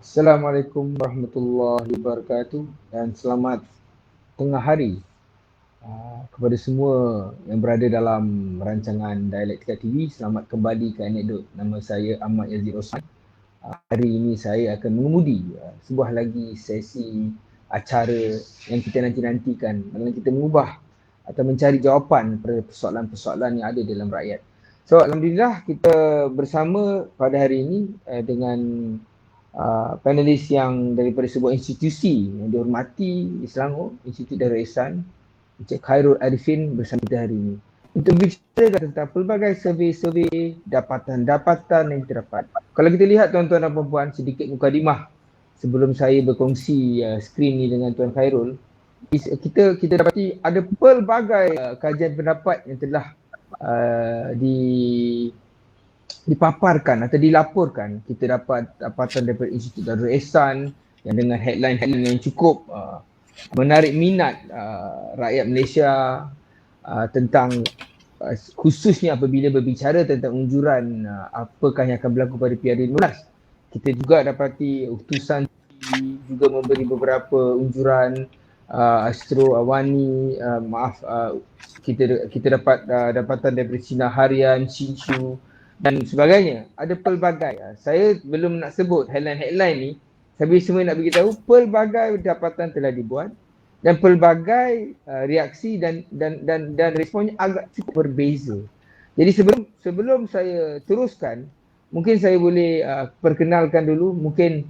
Assalamualaikum warahmatullahi wabarakatuh dan selamat tengah hari kepada semua yang berada dalam rancangan Dialektika TV. Selamat kembali ke Anekdot. Nama saya Ahmad Yazid Osman. Hari ini saya akan mengemudi sebuah lagi sesi acara yang kita nanti-nantikan dalam kita mengubah atau mencari jawapan pada persoalan-persoalan yang ada dalam rakyat. So, Alhamdulillah kita bersama pada hari ini dengan panelis yang daripada sebuah institusi yang dihormati di Selangor, Institut Darul Ihsan, Encik Khairul Arifin bersama kita hari ini untuk berbicara tentang pelbagai survey-survey dapatan-dapatan yang terdapat. Kalau kita lihat tuan-tuan dan puan-puan, sedikit mukadimah sebelum saya berkongsi skrin ni dengan Tuan Khairul, kita dapati ada pelbagai kajian pendapat yang telah dipaparkan atau dilaporkan. Kita dapat dapatan daripada Institut Darul Ihsan yang dengan headline-headline yang cukup menarik minat rakyat Malaysia tentang khususnya apabila berbicara tentang unjuran apakah yang akan berlaku pada PRU15. Kita juga dapati utusan juga memberi beberapa unjuran. Astro Awani, kita dapat dapatan daripada Cina Harian, Shinshu dan sebagainya. Ada pelbagai. Saya belum nak sebut headline-headline ni, tapi semua nak beritahu pelbagai dapatan telah dibuat dan pelbagai reaksi dan responnya agak cukup berbeza. Jadi sebelum saya teruskan, mungkin saya boleh perkenalkan dulu, mungkin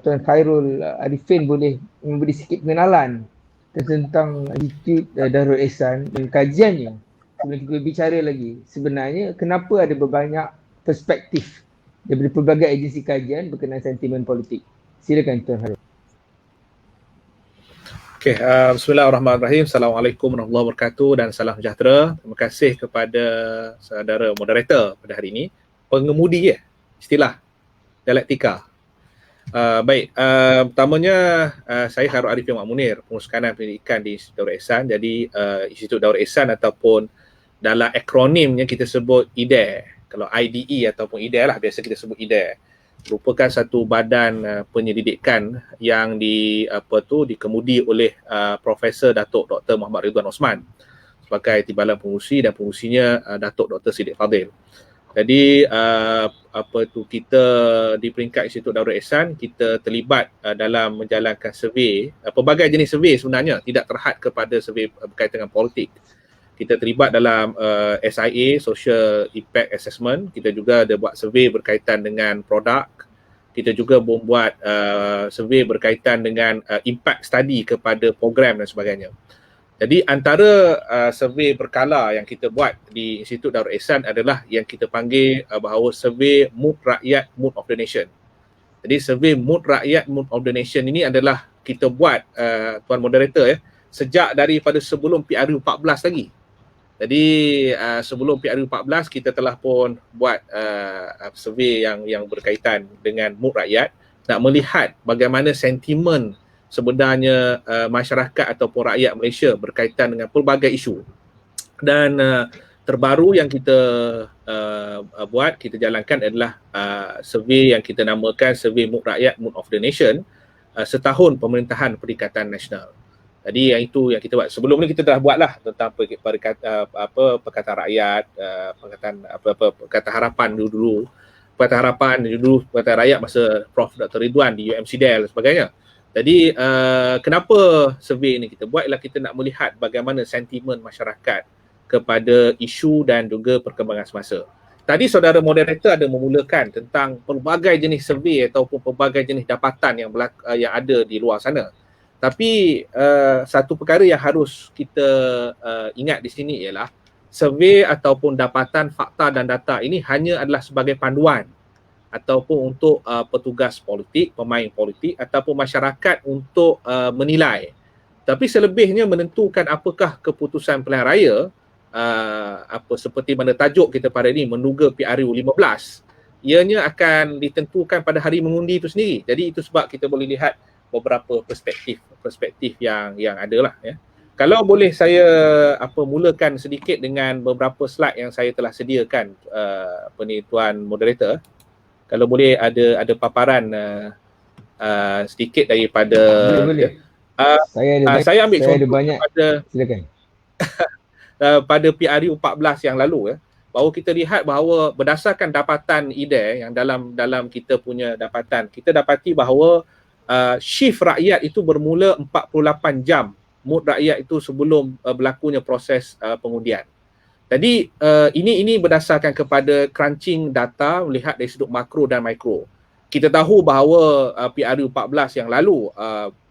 Tuan Khairul Arifin boleh memberi sikit pengenalan tentang Institut Darul Ihsan dan kajiannya. Sebelum kita bicara lagi, sebenarnya kenapa ada berbanyak perspektif daripada pelbagai agensi kajian berkenaan sentimen politik. Silakan Tuan Khairul. Okey, bismillahirrahmanirrahim. Assalamualaikum warahmatullahi wabarakatuh dan salam sejahtera. Terima kasih kepada saudara moderator pada hari ini. Pengemudi istilah dialektika. Baik, pertamanya saya Khairul Arifin Mak Munir, pengurus kanan pendidikan di Institut Darul Ihsan. Jadi Institut Darul Ihsan ataupun dalam akronimnya kita sebut IDE. Kalau IDE ataupun IDE lah, biasa kita sebut IDE. Merupakan satu badan penyelidikan yang dikemudi oleh Profesor Datuk Dr. Muhammad Ridwan Osman sebagai timbalan pengurusi dan pengurusinya Datuk Dr. Siddiq Fadil. Jadi kita di peringkat Institut Darul Ihsan kita terlibat dalam menjalankan survey, pelbagai jenis survey sebenarnya, tidak terhad kepada survey berkaitan dengan politik. Kita terlibat dalam SIA, Social Impact Assessment. Kita juga ada buat survey berkaitan dengan produk. Kita juga membuat survey berkaitan dengan impact study kepada program dan sebagainya. Jadi antara survey berkala yang kita buat di Institut Darul Ihsan adalah yang kita panggil bahawa survey Mood Rakyat, Mood of the Nation. Jadi survey Mood Rakyat, Mood of the Nation ini adalah kita buat, Tuan Moderator sejak daripada sebelum PRU 14 lagi. Jadi sebelum PRU 14 kita telah pun buat survey yang berkaitan dengan mood rakyat, nak melihat bagaimana sentimen sebenarnya masyarakat ataupun rakyat Malaysia berkaitan dengan pelbagai isu. Dan terbaru yang kita buat, kita jalankan adalah survey yang kita namakan survey Mood Rakyat, Mood of the Nation, setahun pemerintahan Perikatan Nasional. Jadi yang itu yang kita buat. Sebelum ni kita telah buatlah tentang Perkataan Rakyat, Perkataan Harapan dulu, Perkataan Rakyat masa Prof. Dr. Ridwan di UMCDL dan sebagainya. Jadi kenapa survey ini kita buat ialah kita nak melihat bagaimana sentimen masyarakat kepada isu dan juga perkembangan semasa. Tadi saudara moderator ada memulakan tentang pelbagai jenis survey ataupun pelbagai jenis dapatan yang ada di luar sana. Tapi satu perkara yang harus kita ingat di sini ialah survey ataupun dapatan fakta dan data ini hanya adalah sebagai panduan ataupun untuk petugas politik, pemain politik ataupun masyarakat untuk menilai. Tapi selebihnya menentukan apakah keputusan pilihan raya seperti mana tajuk kita pada ini, menduga PRU 15, ianya akan ditentukan pada hari mengundi itu sendiri. Jadi itu sebab kita boleh lihat beberapa perspektif yang ada lah ya. Kalau boleh saya mulakan sedikit dengan beberapa slide yang saya telah sediakan Tuan Moderator. Kalau boleh ada paparan sedikit daripada Boleh. saya ambil saya ada contoh banyak. pada Silakan. pada PRU 14 yang lalu bahawa kita lihat bahawa berdasarkan dapatan IDE yang dalam kita punya dapatan, kita dapati bahawa shift rakyat itu bermula 48 jam mood rakyat itu sebelum berlakunya proses pengundian. Jadi ini berdasarkan kepada crunching data melihat dari sudut makro dan mikro. Kita tahu bahawa PRU 14 yang lalu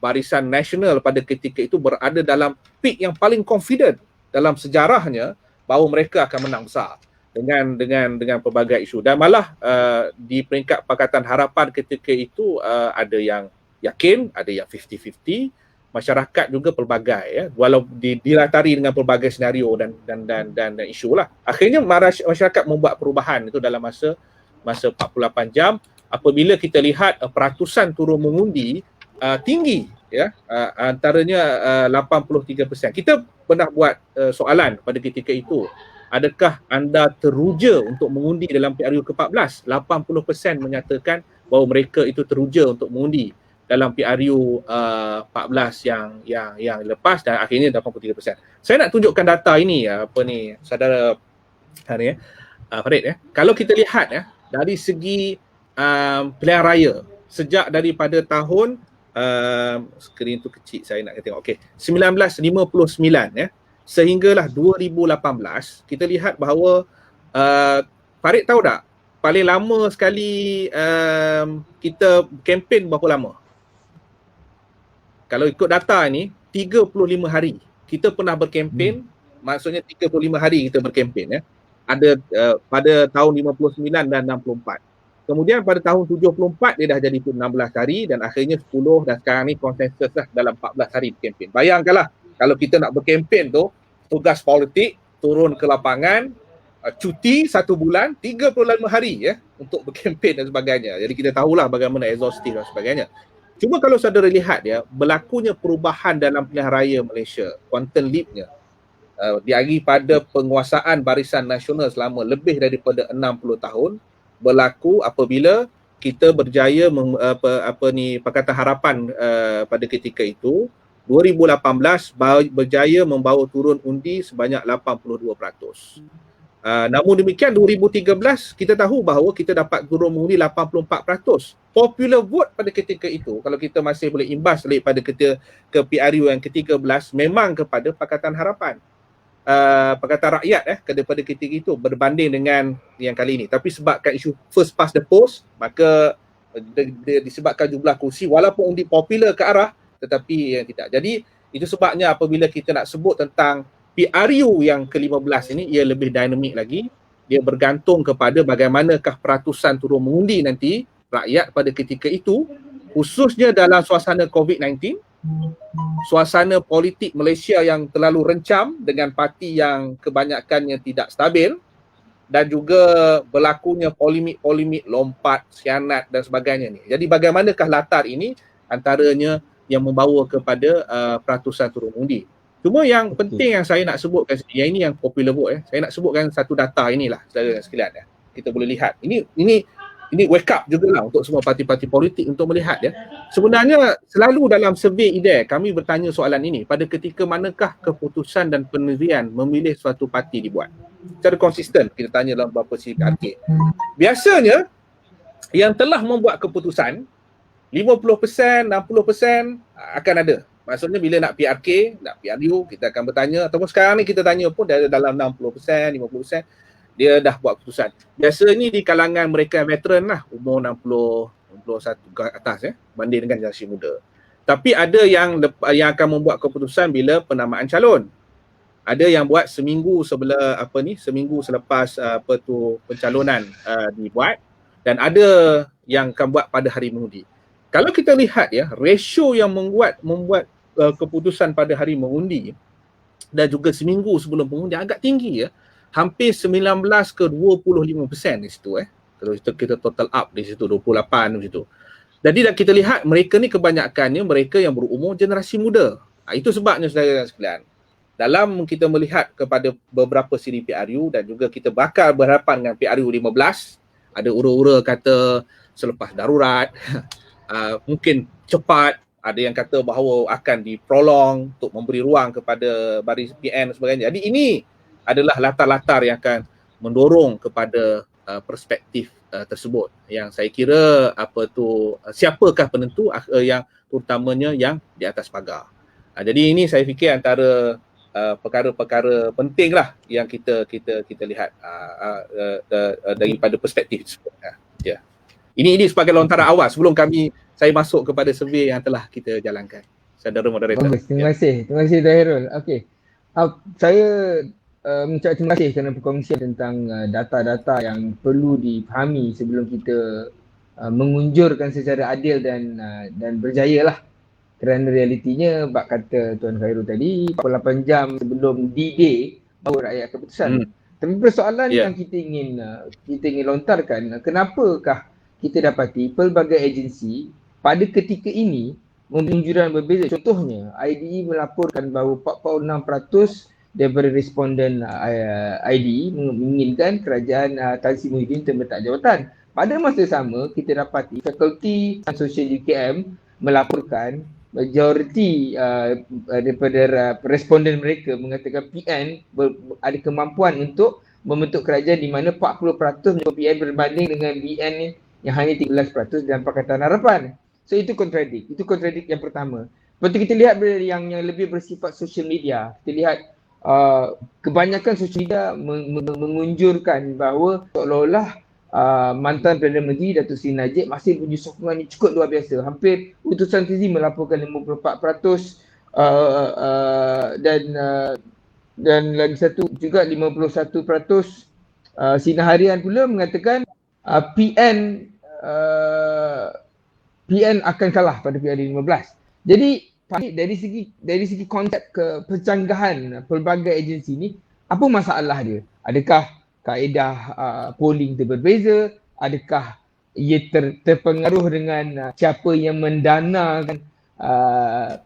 Barisan Nasional pada ketika itu berada dalam peak yang paling confident dalam sejarahnya bahawa mereka akan menang besar dengan pelbagai isu, dan malah di peringkat Pakatan Harapan ketika itu ada yang yakin, ada yang 50-50, masyarakat juga pelbagai walau dilatari dengan pelbagai senario dan isu lah. Akhirnya masyarakat membuat perubahan itu dalam masa 48 jam apabila kita lihat peratusan turun mengundi tinggi antaranya 83%. Kita pernah buat soalan pada ketika itu, adakah anda teruja untuk mengundi dalam PRU ke-14? 80% menyatakan bahawa mereka itu teruja untuk mengundi dalam PRU 14 yang lepas, dan akhirnya 83%. Saya nak tunjukkan data ini saudara Farid Kalau kita lihat dari segi pilihan raya sejak daripada tahun skrin tu kecil saya nak tengok. 1959 sehinggalah 2018, kita lihat bahawa Farid tahu tak paling lama sekali kita kempen berapa lama? Kalau ikut data ni 35 hari kita pernah berkempen. Maksudnya 35 hari kita berkempen ada pada tahun 59 dan 64. Kemudian pada tahun 74 dia dah jadi 16 hari dan akhirnya 10, dan sekarang ni konsensus lah dalam 14 hari berkempen. Bayangkanlah kalau kita nak berkempen tu, tugas politik turun ke lapangan, cuti 1 bulan, 35 hari untuk berkempen dan sebagainya. Jadi kita tahulah bagaimana exhaustive dan sebagainya. Cuma kalau saudara lihat berlakunya perubahan dalam pilihan raya Malaysia, quantum leap-nya daripada penguasaan Barisan Nasional selama lebih daripada 60 tahun berlaku apabila kita berjaya Pakatan Harapan pada ketika itu 2018 berjaya membawa turun undi sebanyak 82%. Namun demikian 2013 kita tahu bahawa kita dapat turun mengundi 84%. Popular vote pada ketika itu, kalau kita masih boleh imbas daripada ke PRU yang ke-13, memang kepada Pakatan Harapan. Pakatan Rakyat pada ketika itu berbanding dengan yang kali ini. Tapi sebabkan isu first past the post, maka disebabkan jumlah kursi walaupun undi popular ke arah, tetapi yang tidak. Jadi itu sebabnya apabila kita nak sebut tentang PRU yang ke-15 ini, ia lebih dinamik lagi. Dia bergantung kepada bagaimanakah peratusan turun mengundi nanti rakyat pada ketika itu, khususnya dalam suasana COVID-19, suasana politik Malaysia yang terlalu rencam dengan parti yang kebanyakannya tidak stabil, dan juga berlakunya polemik-polemik lompat, khianat dan sebagainya ni. Jadi bagaimanakah latar ini antaranya yang membawa kepada peratusan turun mengundi. Cuma yang penting yang saya nak sebutkan, yang ini yang popular vote saya nak sebutkan satu data inilah saudara sekalian kita boleh lihat. Ini wake up jugalah untuk semua parti-parti politik untuk melihat Sebenarnya selalu dalam survey IDE kami bertanya soalan ini, pada ketika manakah keputusan dan pendirian memilih suatu parti dibuat. Secara konsisten kita tanya dalam beberapa CPRK. Biasanya yang telah membuat keputusan 50%, 60% akan ada. Maksudnya bila nak PRK, nak PRU, kita akan bertanya, ataupun sekarang ni kita tanya pun dalam 60%, 50%, dia dah buat keputusan. Biasanya di kalangan mereka veteran lah, umur 61 ke atas banding dengan generasi muda. Tapi ada yang akan membuat keputusan bila penamaan calon. Ada yang buat seminggu selepas pencalonan dibuat, dan ada yang akan buat pada hari mengundi. Kalau kita lihat ratio yang membuat keputusan pada hari mengundi dan juga seminggu sebelum pengundian agak tinggi hampir 19 ke 25% di situ Kalau kita total up di situ 28 di situ. Jadi kita lihat mereka ni kebanyakannya mereka yang berumur generasi muda. Itu sebabnya saudara sekalian, dalam kita melihat kepada beberapa siri PRU dan juga kita bakal berhadapan dengan PRU 15, ada ura-ura kata selepas darurat mungkin cepat, ada yang kata bahawa akan diprolong untuk memberi ruang kepada baris PN dan sebagainya. Jadi ini adalah latar-latar yang akan mendorong kepada perspektif tersebut, yang saya kira siapakah penentu yang terutamanya yang di atas pagar. Jadi ini saya fikir antara perkara-perkara penting lah yang kita lihat daripada perspektif tersebut. Ya. Ini sebagai lontaran awal sebelum saya masuk kepada survey yang telah kita jalankan. Saudara moderator. Bagus, terima kasih Zahirul. Okey. Saya mengucap terima kasih kerana perkongsian tentang data-data yang perlu dipahami sebelum kita mengunjurkan secara adil dan berjaya lah. Kerana realitinya, bak kata Tuan Khairul tadi, 48 jam sebelum D-Day baru rakyat keputusan. Tapi persoalan yang kita ingin lontarkan, kenapakah kita dapati pelbagai agensi pada ketika ini menunjuran berbeza. Contohnya, IDE melaporkan bahawa 46% daripada responden IDE menginginkan kerajaan Tan Sri Muhyiddin terletak jawatan. Pada masa sama, kita dapati Fakulti Sosial UKM melaporkan majoriti daripada responden mereka mengatakan PN ada kemampuan untuk membentuk kerajaan di mana 40% PN berbanding dengan BN yang hanya 13% dalam Pakatan Harapan. So itu kontradik yang pertama. Lepas tu kita lihat yang lebih bersifat social media. Kita lihat kebanyakan social media mengunjurkan bahawa seolah-olah mantan Perdana Menteri Datuk Seri Najib masih punya sokongan yang cukup luar biasa. Hampir utusan TZ melaporkan 54% dan lagi satu juga 51% Sinar Harian pula mengatakan PN akan kalah pada PRD15. Jadi dari segi konsep pencanggahan pelbagai agensi ni, apa masalah dia? Adakah kaedah polling itu berbeza? Adakah ia terpengaruh dengan siapa yang mendanakan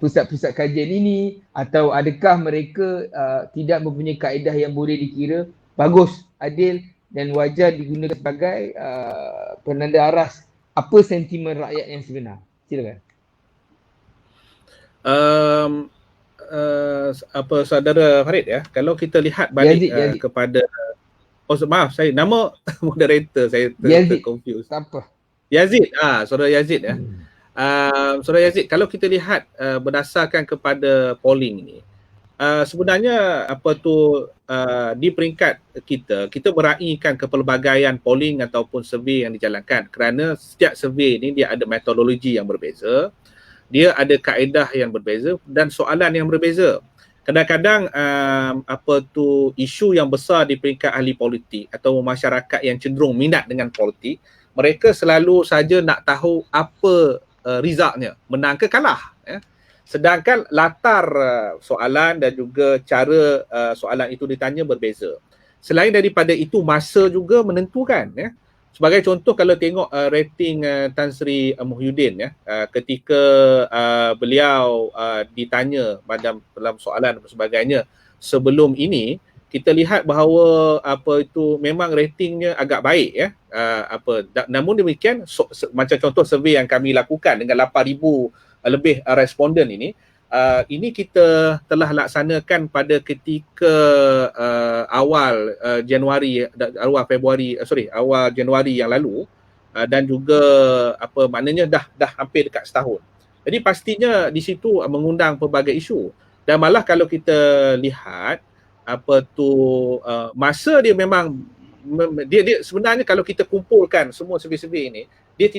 pusat-pusat kajian ini? Atau adakah mereka tidak mempunyai kaedah yang boleh dikira bagus, adil dan wajar digunakan sebagai penanda aras apa sentimen rakyat yang sebenar? Silakan. Saudara Farid ya, kalau kita lihat balik Yazid. Kepada maaf, saya nama moderator saya terconfuse. Tak apa. Yazid, saudara Yazid ya. Saudara Yazid, kalau kita lihat berdasarkan kepada polling ini, sebenarnya di peringkat kita meraihkan kepelbagaian polling ataupun survey yang dijalankan, kerana setiap survey ini dia ada metodologi yang berbeza, dia ada kaedah yang berbeza dan soalan yang berbeza. Kadang-kadang isu yang besar di peringkat ahli politik atau masyarakat yang cenderung minat dengan politik, mereka selalu saja nak tahu apa resultnya, menang ke kalah ya. Sedangkan latar soalan dan juga cara soalan itu ditanya berbeza. Selain daripada itu, masa juga menentukan ya. Sebagai contoh, kalau tengok rating Tan Sri Muhyiddin ya, ketika beliau ditanya dalam soalan dan sebagainya sebelum ini, kita lihat bahawa memang ratingnya agak baik ya. Namun demikian, macam contoh survey yang kami lakukan dengan 8,000 lebih responden ini kita telah laksanakan pada ketika awal Januari yang lalu, dan juga maknanya dah hampir dekat setahun. Jadi pastinya di situ mengundang pelbagai isu, dan malah kalau kita lihat masa dia memang dia sebenarnya kalau kita kumpulkan semua survey-survey ini, dia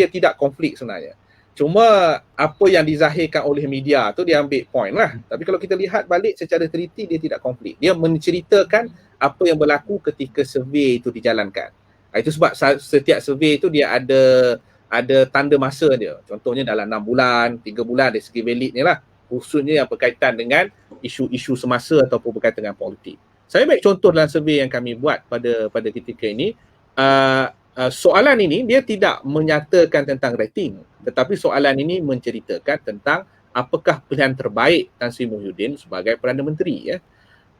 tidak konflik sebenarnya. Cuma apa yang dizahirkan oleh media tu dia ambil point lah. Tapi kalau kita lihat balik secara teliti, dia tidak konflik. Dia menceritakan apa yang berlaku ketika survey itu dijalankan. Itu sebab setiap survey itu dia ada tanda masa dia. Contohnya dalam 6 bulan, 3 bulan dari segi validnya lah. Khususnya yang berkaitan dengan isu-isu semasa ataupun berkaitan dengan politik. Saya ambil contoh dalam survey yang kami buat pada ketika ini. Soalan ini dia tidak menyatakan tentang rating, tetapi soalan ini menceritakan tentang apakah pilihan terbaik Tan Sri Muhyiddin sebagai Perdana Menteri ya.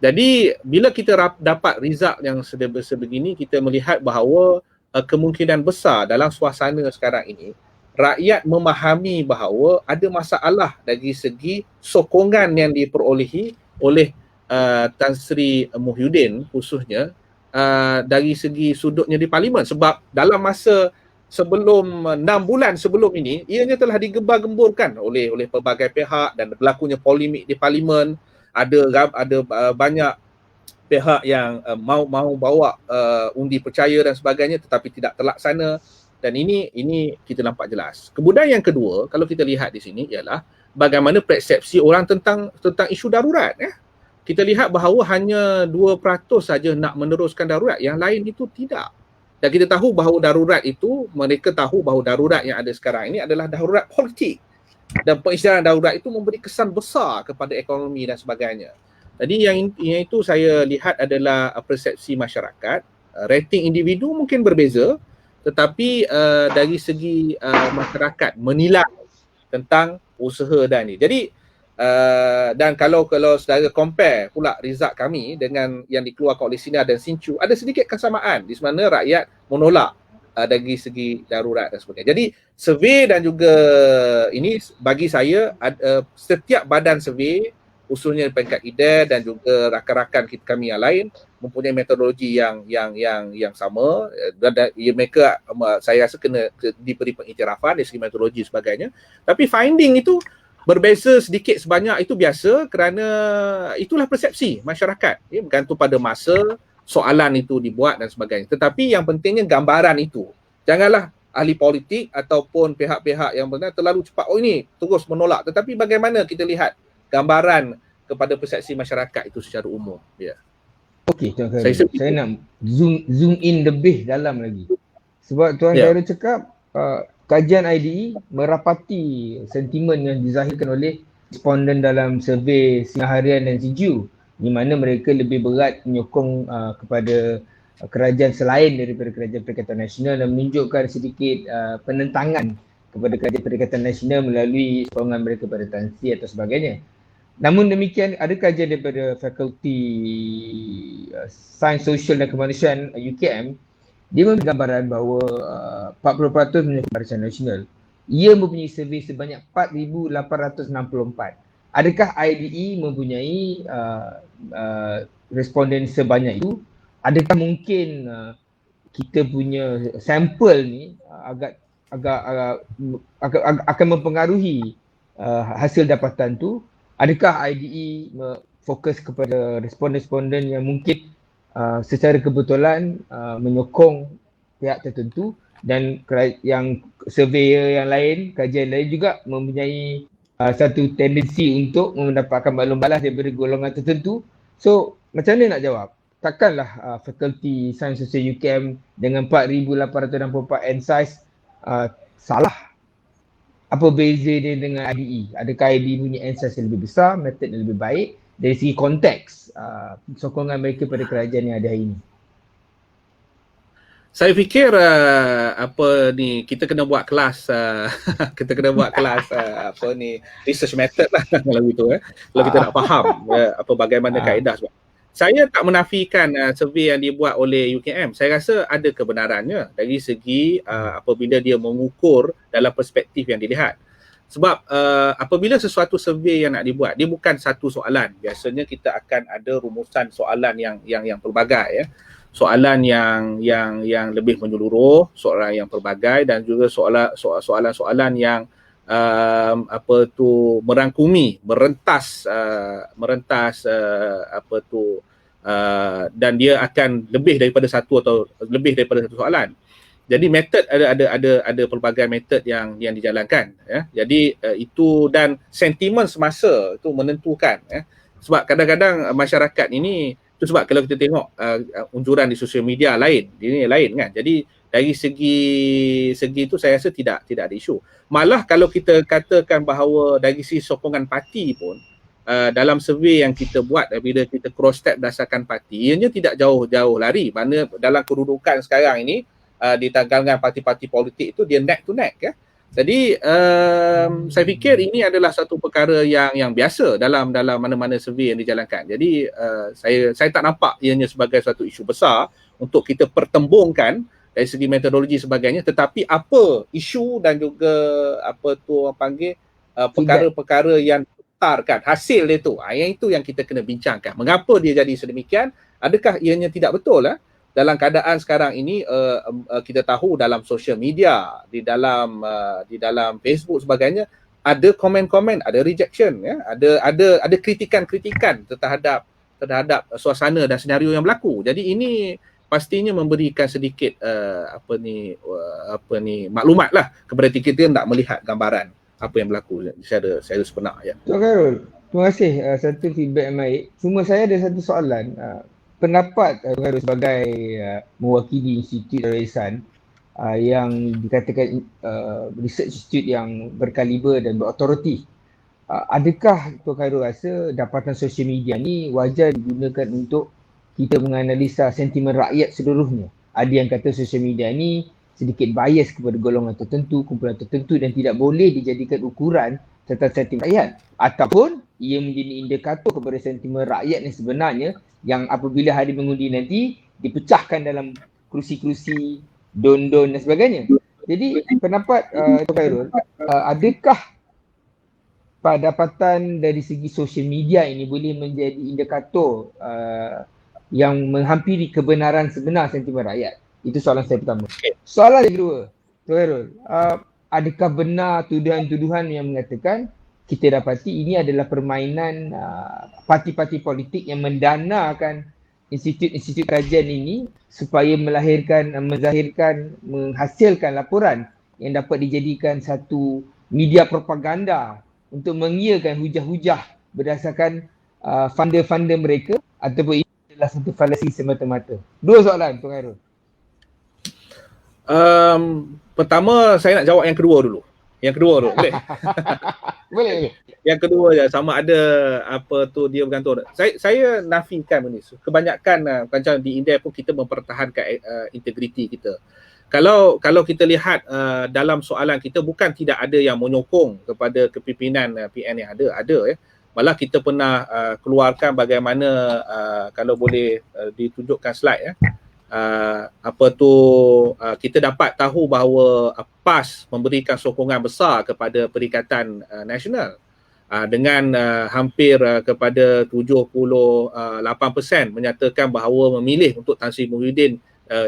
Jadi bila kita dapat result yang sebegini, kita melihat bahawa kemungkinan besar dalam suasana sekarang ini rakyat memahami bahawa ada masalah dari segi sokongan yang diperolehi oleh Tan Sri Muhyiddin khususnya dari segi sudutnya di parlimen, sebab dalam masa sebelum 6 bulan sebelum ini ianya telah digembar-gemburkan oleh pelbagai pihak dan berlakunya polemik di parlimen. Ada banyak pihak yang mau bawa undi percaya dan sebagainya tetapi tidak terlaksana, dan ini kita nampak jelas. Kemudian yang kedua, kalau kita lihat di sini ialah bagaimana persepsi orang tentang isu darurat. Kita lihat bahawa hanya 2% saja nak meneruskan darurat, yang lain itu tidak. Dan kita tahu bahawa darurat itu, mereka tahu bahawa darurat yang ada sekarang ini adalah darurat politik, dan pengisytiharan darurat itu memberi kesan besar kepada ekonomi dan sebagainya. Jadi yang itu saya lihat adalah persepsi masyarakat. Rating individu mungkin berbeza, tetapi dari segi masyarakat menilai tentang usaha dan ini. Jadi dan kalau saudara compare pula result kami dengan yang dikeluarkan oleh Sinar dan Sincu, ada sedikit kesamaan di mana rakyat menolak dari segi darurat dan sebagainya. Jadi survey dan juga ini bagi saya setiap badan survey usulnya peringkat IDER dan juga rakan-rakan kami yang lain mempunyai metodologi yang sama, dan mereka saya rasa kena diberi pengiktirafan dari segi metodologi sebagainya. Tapi finding itu berbeza sedikit sebanyak itu biasa kerana itulah persepsi masyarakat. Bergantung pada masa soalan itu dibuat dan sebagainya. Tetapi yang pentingnya gambaran itu. Janganlah ahli politik ataupun pihak-pihak yang benar terlalu cepat ini terus menolak. Tetapi bagaimana kita lihat gambaran kepada persepsi masyarakat itu secara umum. Ya. Okey, Tuan Khairul. Saya nak zoom in lebih dalam lagi. Sebab Tuan Khairul cakap kajian IDE merapati sentimen yang dizahirkan oleh responden dalam survey Sinar Harian dan Sinju, di mana mereka lebih berat menyokong kepada kerajaan selain daripada kerajaan Perikatan Nasional dan menunjukkan sedikit penentangan kepada kerajaan Perikatan Nasional melalui sokongan mereka pada Tan Sri atau sebagainya. Namun demikian, ada kajian daripada Fakulti Sains Sosial dan Kemanusiaan UKM, dia memberi gambaran bahawa 40% menyokong Barisan Nasional. Ia mempunyai survey sebanyak 4,864. Adakah IDE mempunyai responden sebanyak itu? Adakah mungkin kita punya sampel ni agak akan mempengaruhi hasil dapatan tu? Adakah IDE fokus kepada responden-responden yang mungkin secara kebetulan menyokong pihak tertentu, dan yang surveyor yang lain, kajian lain juga mempunyai satu tendensi untuk mendapatkan maklum balas daripada golongan tertentu? So macam mana nak jawab? Takkanlah Fakulti Sains Sosial UKM dengan 4,864 NSAIS salah? Apa beza dia dengan IDE? Adakah IDE punya NSAIS yang lebih besar, metod yang lebih baik dari segi konteks sokongan mereka pada kerajaan yang ada hari ini? Saya fikir kita kena buat kelas kita kena buat kelas research method lah kalau gitu kalau kita nak faham bagaimana kaedah. Sebab saya tak menafikan survey yang dibuat oleh UKM. Saya rasa ada kebenarannya dari segi apabila dia mengukur dalam perspektif yang dilihat. Sebab apabila sesuatu survey yang nak dibuat, dia bukan satu soalan. Biasanya kita akan ada rumusan soalan yang pelbagai Soalan yang lebih menyeluruh, soalan yang pelbagai, dan juga soalan-soalan yang merangkumi, merentas dan dia akan lebih daripada satu soalan. Jadi metod ada pelbagai metod yang dijalankan Jadi itu, dan sentimen semasa itu menentukan sebab kadang-kadang masyarakat ini, itu sebab kalau kita tengok unjuran di sosial media lain kan. Jadi dari segi itu saya rasa tidak ada isu. Malah kalau kita katakan bahawa dari segi sokongan parti pun dalam survey yang kita buat, bila kita cross check berdasarkan parti, ianya tidak jauh-jauh lari. Mana dalam kedudukan sekarang ini di tanggalkan parti-parti politik itu dia neck to neck Jadi saya fikir ini adalah satu perkara yang biasa dalam mana-mana survey yang dijalankan. Jadi saya tak nampak ianya sebagai satu isu besar untuk kita pertembungkan dari segi metodologi sebagainya, tetapi apa isu dan juga apa tu orang panggil perkara-perkara yang kan hasil dia tu, yang itu yang kita kena bincangkan. Mengapa dia jadi sedemikian? Adakah ianya tidak betul dalam keadaan sekarang ini? Kita tahu dalam social media, di dalam Facebook sebagainya, ada komen-komen, ada rejection, ada kritikan-kritikan terhadap suasana dan senario yang berlaku. Jadi ini pastinya memberikan sedikit maklumat lah kepada kita nak melihat gambaran apa yang berlaku secara sebenar. Tuan Khairul, terima kasih. Satu feedback yang baik. Cuma saya ada satu soalan. Pendapat Tuan Khairul sebagai mewakili Institut Darul Ihsan yang dikatakan research institute yang berkaliber dan berautoriti. Adakah Tuan Khairul rasa dapatan sosial media ni wajar digunakan untuk kita menganalisa sentimen rakyat seluruhnya? Ada yang kata sosial media ni sedikit bias kepada golongan tertentu, kumpulan tertentu dan tidak boleh dijadikan ukuran tentang sentimen rakyat. Ataupun ia menjadi indikator kepada sentimen rakyat yang sebenarnya yang apabila hari mengundi nanti dipecahkan dalam kerusi-kerusi, don-don dan sebagainya. Jadi pendapat Tuan Khairul, adakah pendapatan dari segi sosial media ini boleh menjadi indikator yang menghampiri kebenaran sebenar sentimen rakyat? Itu soalan saya pertama. Soalan yang kedua, Tuan Khairul, adakah benar tuduhan-tuduhan yang mengatakan kita dapati ini adalah permainan parti-parti politik yang mendanakan institut-institut kajian ini supaya menghasilkan laporan yang dapat dijadikan satu media propaganda untuk mengiyakan hujah-hujah berdasarkan funder-funder mereka, ataupun ini adalah satu falasi semata-mata? Dua soalan, Tuan Khairul. Pertama saya nak jawab yang kedua dulu. Boleh? Boleh. Yang kedua je, sama ada apa tu dia bergantung. Saya nafikan benda ni. Kebanyakan macam di India pun kita mempertahankan integriti kita. Kalau kita lihat dalam soalan kita, bukan tidak ada yang menyokong kepada kepimpinan PN yang ada Malah kita pernah keluarkan bagaimana kalau boleh ditunjukkan slide kita dapat tahu bahawa PAS memberikan sokongan besar kepada Perikatan Nasional dengan hampir kepada 78% menyatakan bahawa memilih untuk Tan Sri Muhyiddin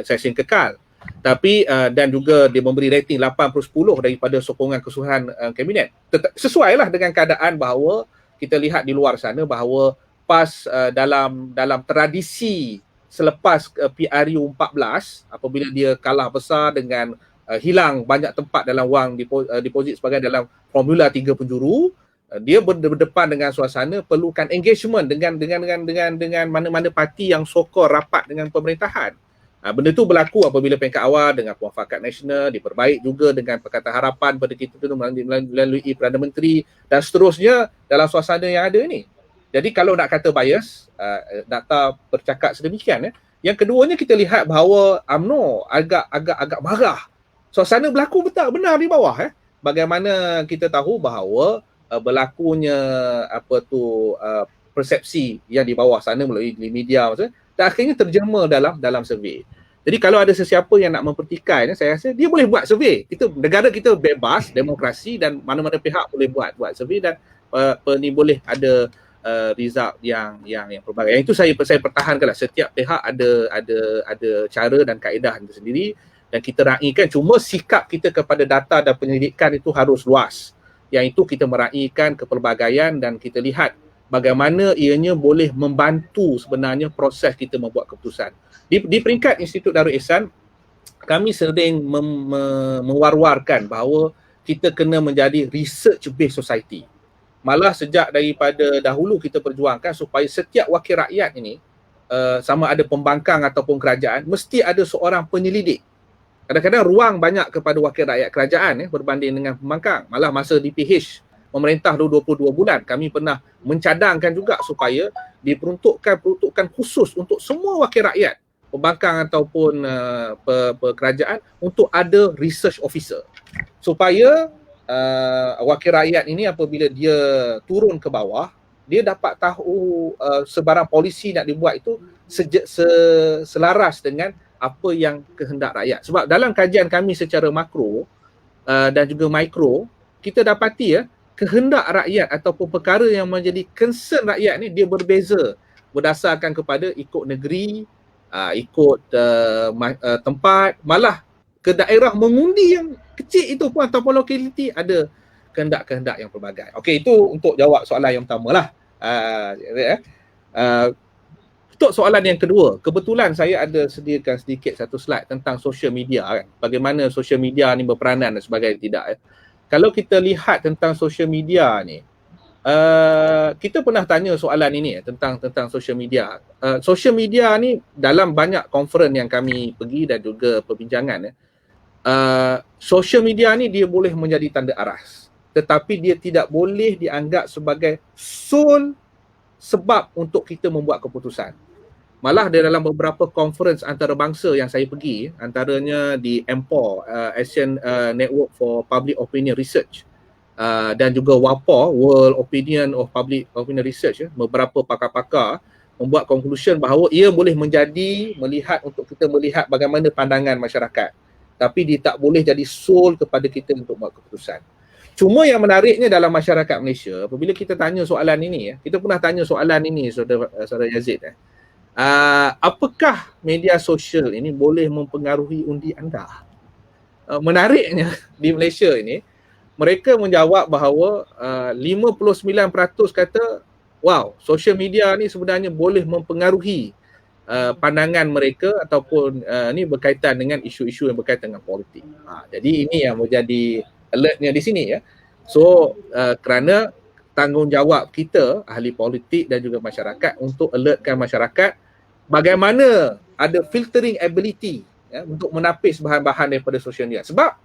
session kekal. Tapi dan juga dia memberi rating 8/10 daripada sokongan keseluruhan kabinet. Sesuailah dengan keadaan bahawa kita lihat di luar sana bahawa PAS dalam tradisi selepas PRU 14, apabila dia kalah besar dengan hilang banyak tempat dalam wang deposit sebagai dalam formula 3 penjuru, dia berdepan dengan suasana perlukan engagement dengan mana-mana parti yang sokong rapat dengan pemerintahan. Benda tu berlaku apabila peringkat awal dengan Muafakat Nasional, diperbaik juga dengan Pakatan Harapan pada kita tu melalui Perdana Menteri dan seterusnya dalam suasana yang ada ni. Jadi kalau nak kata bias, data bercakap sedemikian. Yang keduanya kita lihat bahawa UMNO agak marah. Suasana berlaku benar di bawah. Bagaimana kita tahu bahawa berlakunya persepsi yang di bawah sana melalui media maksudnya, dan akhirnya terjema dalam survey. Jadi kalau ada sesiapa yang nak mempertikai, saya rasa dia boleh buat survey. Negara kita bebas, demokrasi dan mana-mana pihak boleh buat survey dan ni boleh ada result yang pelbagai. Yang itu saya pertahankanlah. Setiap pihak ada cara dan kaedah sendiri dan kita raikan. Cuma sikap kita kepada data dan penyelidikan itu harus luas. Yang itu kita meraihkan kepelbagaian dan kita lihat bagaimana ianya boleh membantu sebenarnya proses kita membuat keputusan. Di peringkat Institut Darul Ihsan, kami sering mewar-warkan bahawa kita kena menjadi research based society. Malah sejak daripada dahulu kita perjuangkan supaya setiap wakil rakyat ini, sama ada pembangkang ataupun kerajaan, mesti ada seorang penyelidik. Kadang-kadang ruang banyak kepada wakil rakyat kerajaan berbanding dengan pembangkang. Malah masa DPH pemerintah 22 bulan, kami pernah mencadangkan juga supaya diperuntukkan khusus untuk semua wakil rakyat, pembangkang ataupun kerajaan, untuk ada research officer. Supaya wakil rakyat ini apabila dia turun ke bawah, dia dapat tahu sebarang polisi nak dibuat itu selaras dengan apa yang kehendak rakyat. Sebab dalam kajian kami secara makro dan juga mikro, kita dapati kehendak rakyat ataupun perkara yang menjadi concern rakyat ni dia berbeza berdasarkan kepada ikut negeri, ikut tempat, malah ke daerah mengundi yang kecil itu pun ataupun lokaliti ada kehendak-kehendak yang pelbagai. Okey, itu untuk jawab soalan yang pertama lah. Untuk soalan yang kedua, kebetulan saya ada sediakan sedikit satu slide tentang social media kan. Bagaimana social media ni berperanan dan sebagainya tidak. Kalau kita lihat tentang social media ni, kita pernah tanya soalan ini tentang social media. Social media ni dalam banyak conference yang kami pergi dan juga perbincangan social media ni dia boleh menjadi tanda aras, tetapi dia tidak boleh dianggap sebagai sole sebab untuk kita membuat keputusan. Malah di dalam beberapa conference antarabangsa yang saya pergi, antaranya di AMPOR, Asian Network for Public Opinion Research, dan juga WAPOR, World Opinion of Public Opinion Research, beberapa pakar-pakar membuat conclusion bahawa ia boleh melihat untuk kita melihat bagaimana pandangan masyarakat, tapi dia tak boleh jadi sole kepada kita untuk buat keputusan. Cuma yang menariknya dalam masyarakat Malaysia, apabila kita tanya soalan ini, kita pernah tanya soalan ini Saudara Yazid, apakah media sosial ini boleh mempengaruhi undi anda? Menariknya di Malaysia ini, mereka menjawab bahawa 59% kata, wow, social media ni sebenarnya boleh mempengaruhi pandangan mereka ataupun ni berkaitan dengan isu-isu yang berkaitan dengan politik. Jadi ini yang menjadi alertnya di sini So kerana tanggungjawab kita ahli politik dan juga masyarakat untuk alertkan masyarakat bagaimana ada filtering ability untuk menapis bahan-bahan daripada social media. Sebab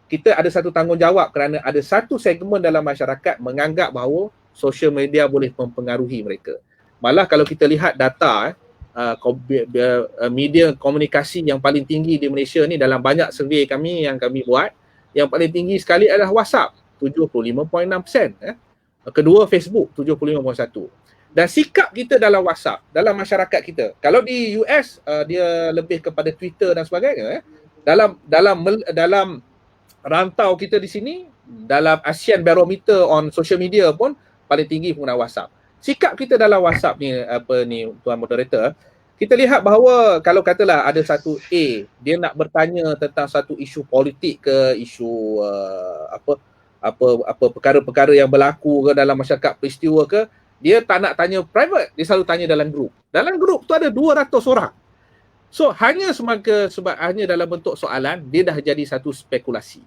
kita ada satu tanggungjawab kerana ada satu segmen dalam masyarakat menganggap bahawa social media boleh mempengaruhi mereka. Malah kalau kita lihat data media komunikasi yang paling tinggi di Malaysia ni dalam banyak survey kami yang kami buat, yang paling tinggi sekali adalah WhatsApp 75.6%, kedua Facebook 75.1%. Dan sikap kita dalam WhatsApp, dalam masyarakat kita, kalau di US dia lebih kepada Twitter dan sebagainya, dalam rantau kita di sini, dalam ASEAN Barometer on social media pun paling tinggi penggunaan WhatsApp. Sikap kita dalam WhatsApp ni Tuan Moderator, kita lihat bahawa kalau katalah ada satu A, dia nak bertanya tentang satu isu politik ke, isu apa perkara-perkara yang berlaku ke dalam masyarakat, peristiwa ke, dia tak nak tanya private, dia selalu tanya dalam grup. Dalam grup tu ada 200 orang. So hanya sebab hanya dalam bentuk soalan, dia dah jadi satu spekulasi.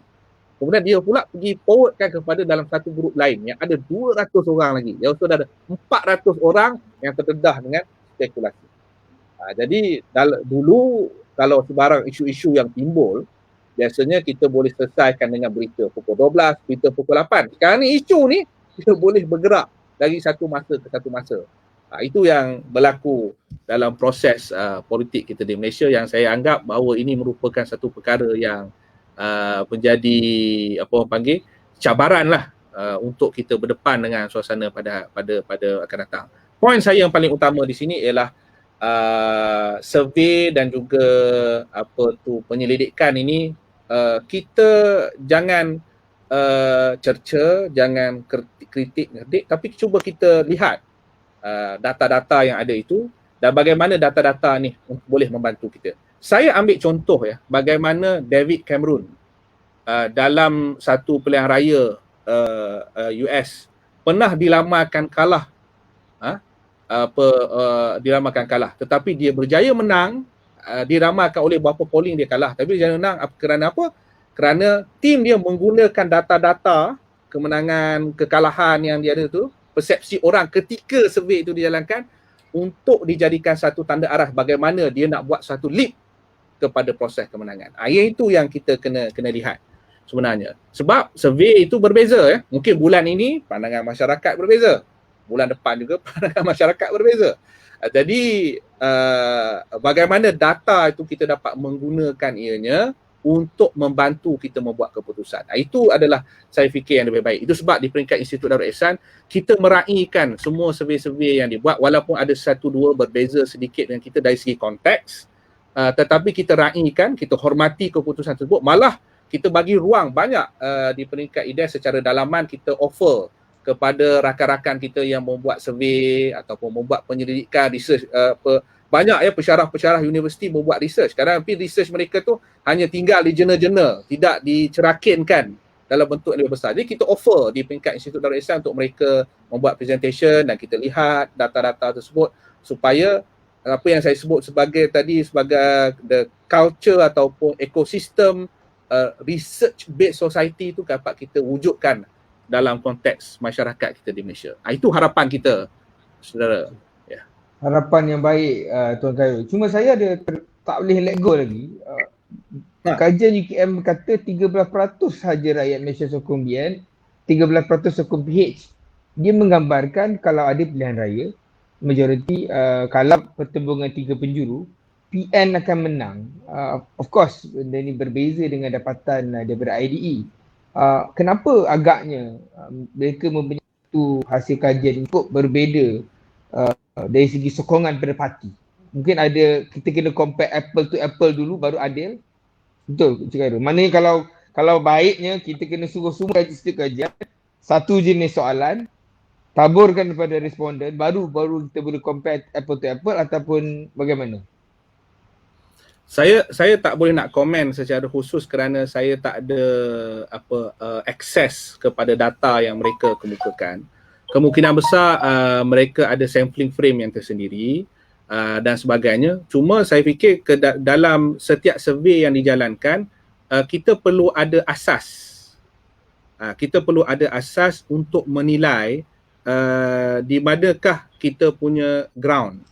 Kemudian dia pula pergi forwardkan kepada dalam satu grup lain yang ada 200 orang lagi. Yang sudah ada 400 orang yang terdedah dengan spekulasi. Jadi dulu kalau sebarang isu-isu yang timbul, biasanya kita boleh selesaikan dengan berita pukul 12, berita pukul 8. Sekarang ni isu ni kita boleh bergerak dari satu masa ke satu masa. Itu yang berlaku dalam proses politik kita di Malaysia, yang saya anggap bahawa ini merupakan satu perkara yang menjadi cabaran lah untuk kita berdepan dengan suasana pada akan datang. Poin saya yang paling utama di sini ialah survey dan juga penyelidikan ini, kita jangan cerca, jangan kritik, tapi cuba kita lihat data-data yang ada itu dan bagaimana data-data ni boleh membantu kita. Saya ambil contoh bagaimana David Cameron dalam satu pilihan raya US pernah diramalkan kalah, tetapi dia berjaya menang. Diramalkan oleh beberapa polling dia kalah, tapi dia menang kerana apa? Kerana tim dia menggunakan data-data kemenangan, kekalahan yang dia ada tu, persepsi orang ketika survey itu dijalankan untuk dijadikan satu tanda arah bagaimana dia nak buat satu leap kepada proses kemenangan. Yang itu yang kita kena lihat sebenarnya. Sebab survey itu berbeza. Mungkin bulan ini pandangan masyarakat berbeza. Bulan depan juga pandangan masyarakat berbeza. Jadi bagaimana data itu kita dapat menggunakan ianya untuk membantu kita membuat keputusan. Itu adalah saya fikir yang lebih baik. Itu sebab di peringkat Institut Darul Ihsan kita meraihkan semua survey-survey yang dibuat, walaupun ada satu dua berbeza sedikit dengan kita dari segi konteks, tetapi kita raikan, kita hormati keputusan tersebut, malah kita bagi ruang banyak di peringkat IDES secara dalaman. Kita offer kepada rakan-rakan kita yang membuat survey ataupun membuat penyelidikan, research, banyak ya pensyarah-pensyarah universiti membuat research. Kadang tapi research mereka tu hanya tinggal di jurnal-jurnal, tidak dicerakinkan dalam bentuk yang lebih besar. Jadi kita offer di peringkat Institut Darul Ihsan untuk mereka membuat presentation dan kita lihat data-data tersebut supaya apa yang saya sebut sebagai tadi sebagai the culture ataupun ekosistem research based society itu dapat kita wujudkan dalam konteks masyarakat kita di Malaysia. Itu harapan kita, saudara. Ya. Harapan yang baik Tuan Khairul. Cuma saya ada tak boleh let go lagi. Kajian UKM kata 13% sahaja rakyat Malaysia sokong BN, 13% sokong PH. Dia menggambarkan kalau ada pilihan raya, majoriti kalau pertembungan 3 penjuru, PN akan menang. Of course, benda ini berbeza dengan dapatan daripada IDE. Kenapa agaknya mereka mempunyai satu hasil kajian cukup berbeza dari segi sokongan pada parti? Mungkin ada, kita kena compare apple to apple dulu baru adil. Betul, Cik Khairul. Maknanya kalau baiknya kita kena suruh semua kajian satu jenis soalan, taburkan kepada responden, baru kita boleh compare apple to apple, ataupun bagaimana? Saya tak boleh nak komen secara khusus kerana saya tak ada akses kepada data yang mereka kemukakan. Kemungkinan besar mereka ada sampling frame yang tersendiri dan sebagainya. Cuma saya fikir dalam setiap survey yang dijalankan, kita perlu ada asas. Kita perlu ada asas untuk menilai di manakah kita punya ground.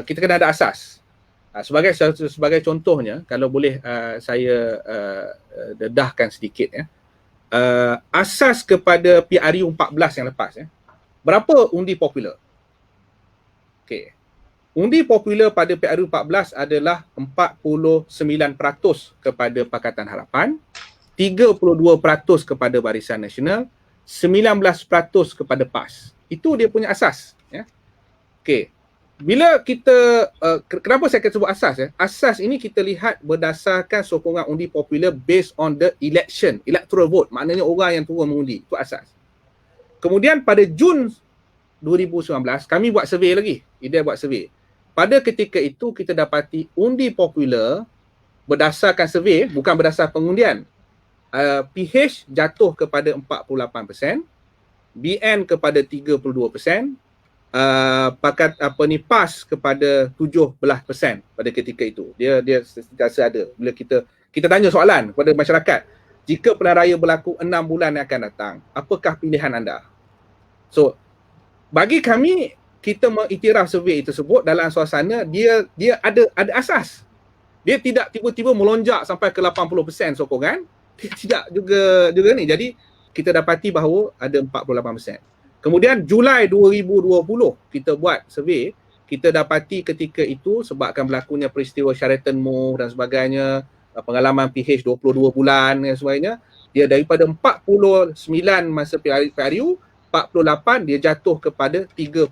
Kita kena ada asas. Sebagai contohnya, kalau boleh saya dedahkan sedikit ya. Asas kepada PRU 14 yang lepas ya. Berapa undi popular? Okey. Undi popular pada PRU 14 adalah 49% kepada Pakatan Harapan, 32% kepada Barisan Nasional, 19% kepada PAS. Itu dia punya asas ya. Okey. Bila kita, kenapa saya akan sebut asas ya? Asas ini kita lihat berdasarkan sokongan undi popular based on the electoral vote. Maknanya orang yang turun mengundi. Itu asas. Kemudian pada Jun 2019, kami buat survey lagi. IDEA buat survey. Pada ketika itu kita dapati undi popular berdasarkan survey, bukan berdasar pengundian. PH jatuh kepada 48%, BN kepada 32%, PAS kepada 17% pada ketika itu. Dia sentiasa ada. Bila kita tanya soalan kepada masyarakat, jika pilihan raya berlaku 6 bulan yang akan datang, apakah pilihan anda? So, bagi kami, kita mengiktiraf survey tersebut dalam suasana dia ada asas. Dia tidak tiba-tiba melonjak sampai ke 80% sokongan. Dia tidak juga ni. Jadi kita dapati bahawa ada 48%. Kemudian Julai 2020 kita buat survey, kita dapati ketika itu sebabkan berlakunya peristiwa Sheraton Mall dan sebagainya, pengalaman PH 22 bulan dan sebagainya, dia daripada 49 masa PRU, 48 dia jatuh kepada 33%.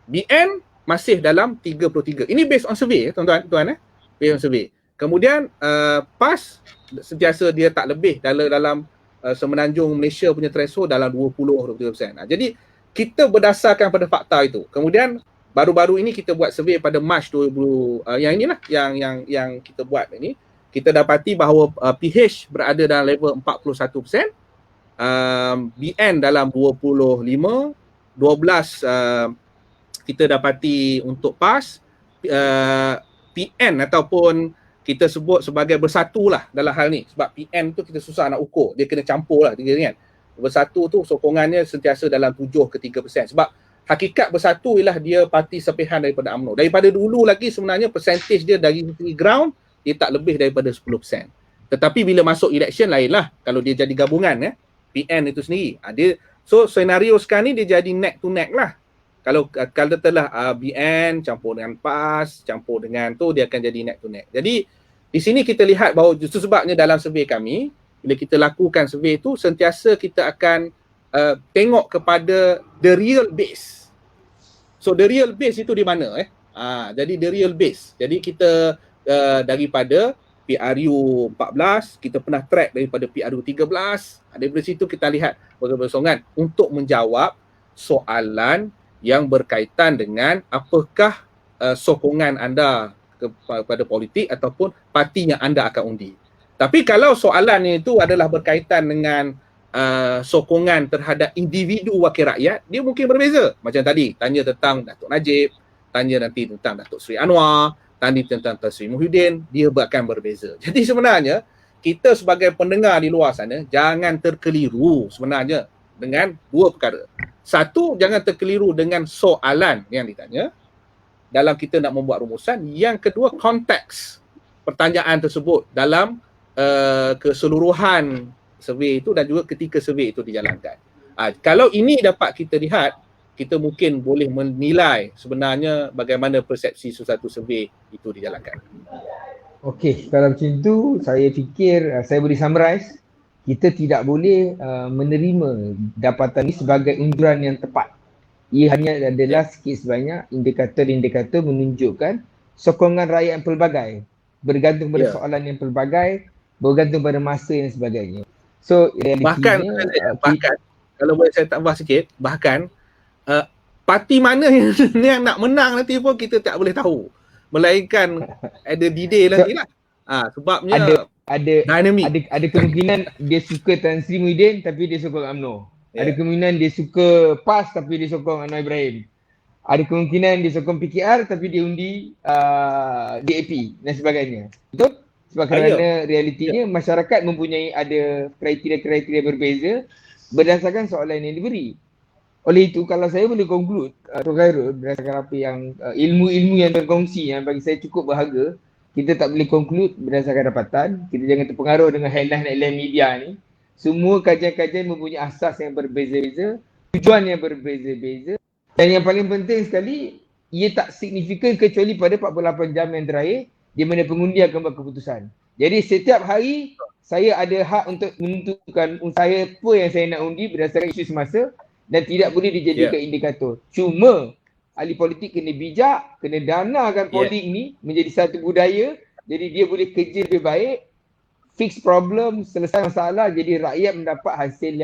BN masih dalam 33. Ini based on survey tuan-tuan based on survey. Kemudian PAS sentiasa dia tak lebih dalam Semenanjung Malaysia punya threshold dalam 20-23%. Jadi kita berdasarkan pada fakta itu. Kemudian baru-baru ini kita buat survey pada Mac 20 yang inilah yang kita buat ini, kita dapati bahawa PH berada dalam level 41%, BN dalam 25, 12 kita dapati untuk PAS, PN ataupun kita sebut sebagai bersatu lah dalam hal ni. Sebab PN tu kita susah nak ukur. Dia kena campur lah. Kan? Bersatu tu sokongannya sentiasa dalam 7 ke 3%. Sebab hakikat bersatu ialah dia parti sepihan daripada UMNO. Daripada dulu lagi sebenarnya percentage dia dari ground, dia tak lebih daripada 10%. Tetapi bila masuk election lain lah. Kalau dia jadi gabungan PN itu sendiri. So senario sekarang ni dia jadi neck to neck lah. Kalau telah BN campur dengan PAS, campur dengan tu, dia akan jadi neck to neck. Jadi di sini kita lihat bahawa justru sebabnya dalam survey kami, bila kita lakukan survey itu, sentiasa kita akan tengok kepada the real base. So the real base itu di mana? Jadi the real base. Jadi kita daripada PRU 14, kita pernah track daripada PRU 13. Daripada situ kita lihat bersongan untuk menjawab soalan yang berkaitan dengan apakah sokongan anda kepada politik ataupun parti yang anda akan undi. Tapi kalau soalan itu adalah berkaitan dengan sokongan terhadap individu wakil rakyat, dia mungkin berbeza. Macam tadi, tanya tentang Datuk Najib, tanya nanti tentang Datuk Seri Anwar, tanya tentang Tan Sri Muhyiddin, dia akan berbeza. Jadi sebenarnya, kita sebagai pendengar di luar sana, jangan terkeliru sebenarnya dengan dua perkara. Satu, jangan terkeliru dengan soalan yang ditanya dalam kita nak membuat rumusan. Yang kedua, konteks pertanyaan tersebut dalam keseluruhan survey itu dan juga ketika survey itu dijalankan. Kalau ini dapat kita lihat, kita mungkin boleh menilai sebenarnya bagaimana persepsi sesuatu survey itu dijalankan. Okey, kalau macam tu saya fikir saya boleh summarize, kita tidak boleh menerima dapatan ini sebagai unjuran yang tepat. Ia hanya adalah sikit sebanyak indikator-indikator menunjukkan sokongan rakyat yang pelbagai, bergantung pada soalan yang pelbagai, bergantung pada masa dan sebagainya. So bahkan kalau boleh saya tambah sikit, bahkan parti mana yang nak menang nanti pun kita tak boleh tahu, melainkan ada D-Day nanti lah. Sebabnya ada dynamic. Ada kemungkinan dia suka Tan Sri Muhyiddin tapi dia sokong UMNO. Ada kemungkinan dia suka PAS tapi dia sokong Anwar Ibrahim. Ada kemungkinan dia sokong PKR tapi dia undi DAP dan sebagainya. Betul? Sebab kerana realitinya masyarakat mempunyai ada kriteria-kriteria berbeza berdasarkan soalan yang diberi. Oleh itu, kalau saya boleh conclude, Tuan Khairul, berdasarkan apa yang ilmu-ilmu yang terkongsi yang bagi saya cukup berharga, kita tak boleh conclude berdasarkan dapatan. Kita jangan terpengaruh dengan headline-headline media ni. Semua kajian-kajian mempunyai asas yang berbeza-beza, tujuan yang berbeza-beza. Dan yang paling penting sekali, ia tak signifikan kecuali pada 48 jam yang terakhir, di mana pengundi akan buat keputusan. Jadi setiap hari, saya ada hak untuk menentukan saya apa yang saya nak undi berdasarkan isu semasa dan tidak boleh dijadikan indikator. Cuma, ahli politik kena bijak, kena danakan polling ni menjadi satu budaya, jadi dia boleh kerja lebih baik, fix problem, selesai masalah, jadi rakyat mendapat hasil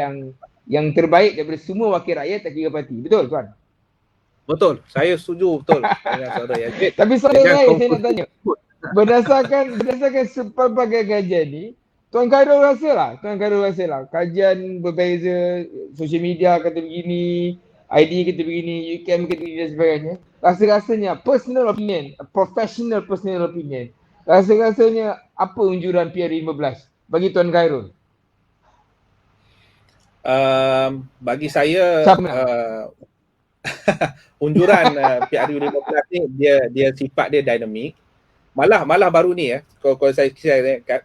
yang terbaik daripada semua wakil rakyat tak kira parti. Betul tuan? Betul, saya setuju betul dengan saudara Yazid. Tapi soalan lain saya nak tanya. Berdasarkan sepelbagai kajian ni, Tuan Khairul rasa lah kajian berbeza, social media kata begini, ID kata begini, UKM kata begini dan sebagainya. Rasa-rasanya personal opinion, professional personal opinion. Rasa-rasanya apa unjuran PR15 bagi Tuan Khairul? Bagi saya unjuran PRU15 ni dia sifat dia dinamik. Malah baru ni kalau saya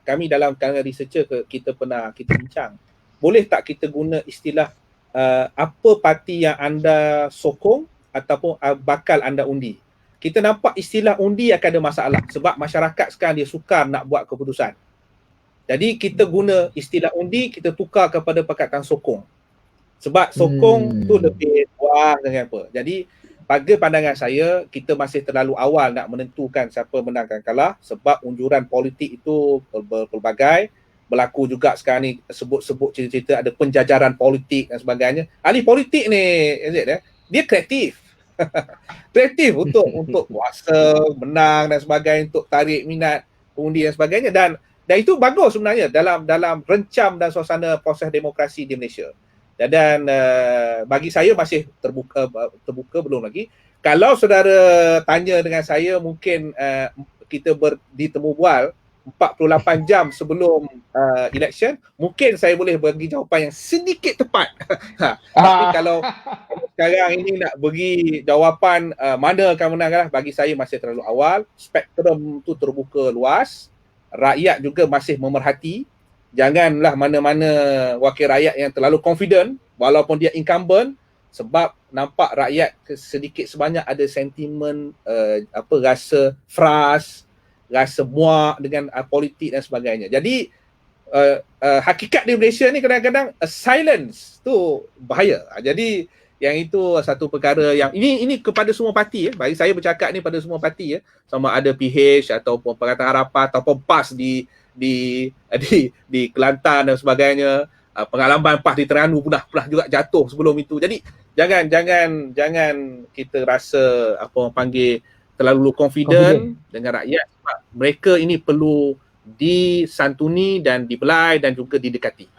kami dalam kalangan researcher kita bincang, boleh tak kita guna istilah apa parti yang anda sokong ataupun bakal anda undi. Kita nampak istilah undi akan ada masalah sebab masyarakat sekarang dia sukar nak buat keputusan. Jadi kita guna istilah undi, kita tukar kepada perkataan sokong. Sebab sokong tu lebih luas dengan apa. Jadi pada pandangan saya, kita masih terlalu awal nak menentukan siapa menang dan kalah sebab unjuran politik itu pelbagai. Berlaku juga sekarang ni sebut-sebut cerita-cerita ada penjajaran politik dan sebagainya. Ahli politik ni, dia kreatif. Kreatif untuk kuasa, menang dan sebagainya, untuk tarik minat pengundi dan sebagainya. Dan itu bagus sebenarnya dalam rencam dan suasana proses demokrasi di Malaysia. Dan bagi saya masih terbuka belum lagi. Kalau saudara tanya dengan saya, mungkin kita ditemu bual 48 jam sebelum election, mungkin saya boleh bagi jawapan yang sedikit tepat. Tapi kalau sekarang ini nak bagi jawapan mana akan menang, bagi saya masih terlalu awal. Spektrum tu terbuka luas. Rakyat juga masih memerhati. Janganlah mana-mana wakil rakyat yang terlalu confident walaupun dia incumbent, sebab nampak rakyat sedikit sebanyak ada sentimen rasa frust, rasa muak dengan politik dan sebagainya. Jadi hakikat di Malaysia ni kadang-kadang silence tu bahaya. Jadi Yang itu satu perkara yang ini kepada semua parti bagi saya bercakap ni pada semua parti sama ada PH ataupun Pakatan Harapan ataupun PAS di Kelantan dan sebagainya, pengalaman PAS di Terengganu pernah juga jatuh sebelum itu. Jadi jangan kita rasa apa orang panggil terlalu confident dengan rakyat, sebab mereka ini perlu disantuni dan dibelai dan juga didekati.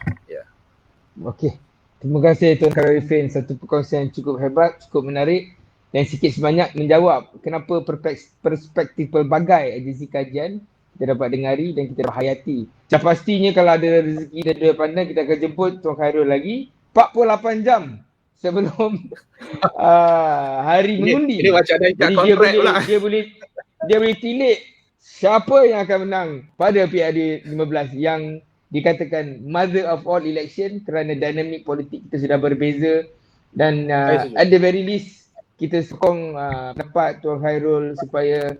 Okey. Terima kasih Tuan Khairul Arifin, satu perkongsian cukup hebat, cukup menarik dan sikit sebanyak menjawab kenapa perspektif pelbagai agensi kajian kita dapat dengari dan kita dapat hayati. Macam pastinya kalau ada rezeki dan dua pandang, kita akan jemput Tuan Khairul lagi 48 jam sebelum hari mengundi. Ini macam ada ikat kontrak pula. Dia boleh tilik siapa yang akan menang pada PRD 15 yang dikatakan mother of all election kerana dinamik politik kita sudah berbeza dan at the very least kita sokong pendapat Tuan Khairul supaya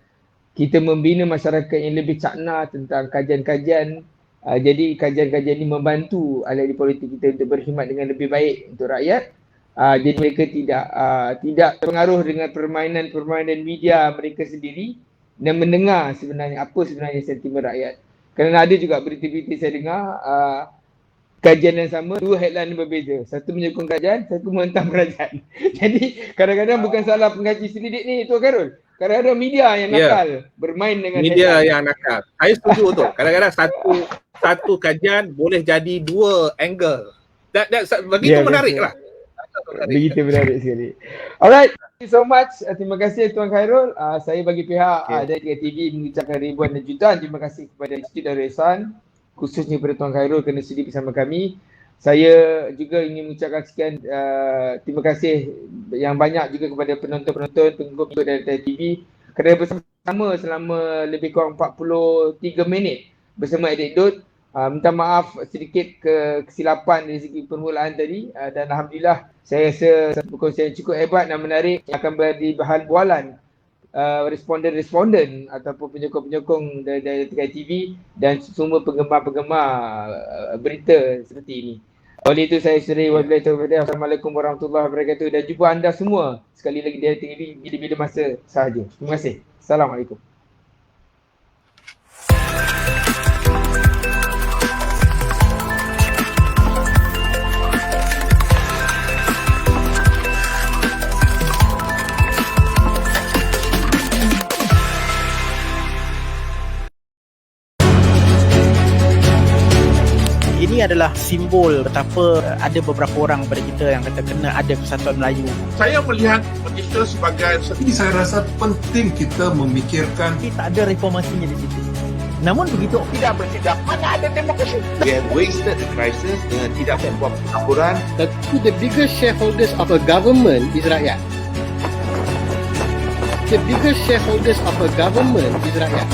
kita membina masyarakat yang lebih cakna tentang kajian-kajian. Jadi kajian-kajian ini membantu ahli politik kita untuk berkhidmat dengan lebih baik untuk rakyat. Jadi mereka tidak terpengaruh dengan permainan media mereka sendiri dan mendengar sebenarnya apa sebenarnya sentimen rakyat. Kerana ada juga berita-berita saya dengar kajian yang sama, dua headline yang berbeza. Satu menyokong kajian, satu menentang kerajaan. Jadi kadang-kadang bukan salah pengkaji selidik ni Tuan Khairul. Kadang-kadang media yang nakal bermain dengan media headline. yang nakal. Saya setuju tu. Kadang-kadang satu kajian boleh jadi dua angle. Begitu menarik lah. Begitu menarik sekali. Alright, thank you so much. Terima kasih Tuan Khairul. Saya bagi pihak dari TV mengucapkan ribuan dan jutaan terima kasih kepada Institut Darul Ihsan, khususnya kepada Tuan Khairul kerana sudi bersama kami. Saya juga ingin mengucapkan sekian terima kasih yang banyak juga kepada penonton-penonton pengikut dari TV kerana bersama selama lebih kurang 43 minit bersama Adik Dut. Minta maaf sedikit kesilapan dari segi permulaan tadi dan Alhamdulillah saya rasa satu perkongsian cukup hebat dan menarik yang akan menjadi bahan bualan responden ataupun penyokong-penyokong dari TV dan semua penggemar-penggemar berita seperti ini. Oleh itu saya seri wabillahi taufiq. Assalamualaikum warahmatullahi wabarakatuh dan jumpa anda semua sekali lagi di TV bila-bila masa sahaja. Terima kasih. Assalamualaikum. Ini adalah simbol betapa ada beberapa orang pada kita yang kata kena ada Persatuan Melayu. Saya melihat Malaysia sebagai, ini saya rasa penting kita memikirkan. Tapi tak ada reformasinya di situ. Namun begitu Tidak bertindak, mana ada demokrasi? We have wasted the crisis dengan tidak membuat pertempuran. The biggest shareholders of a government is rakyat. The biggest shareholders of a government is rakyat.